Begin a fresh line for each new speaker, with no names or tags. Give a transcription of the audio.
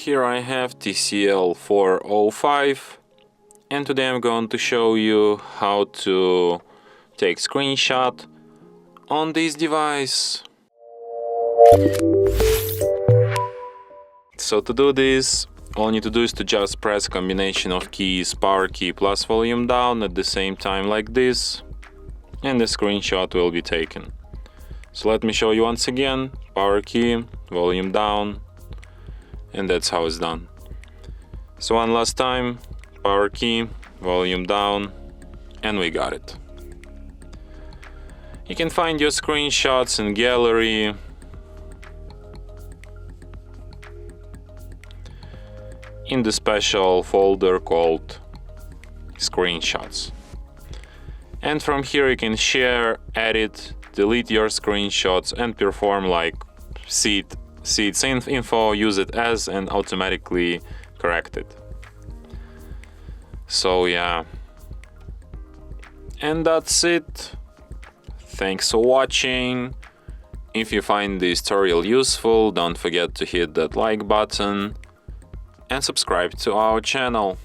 Here I have TCL 405, and today I'm going to show you how to take screenshot on this device. So to do this, all you need to do is to just press a combination of keys, power key plus volume down at the same time like this, and the screenshot will be taken. So let me show you once again: power key, volume down, and that's how it's done. So one last time: power key, volume down, and we got it. You can find your screenshots in gallery, in the special folder called screenshots. And from here you can share, edit, delete your screenshots, and perform like see its info, use it as, and automatically correct it. So yeah, and that's it. Thanks for watching. If you find this tutorial useful, don't forget to hit that like button and subscribe to our channel.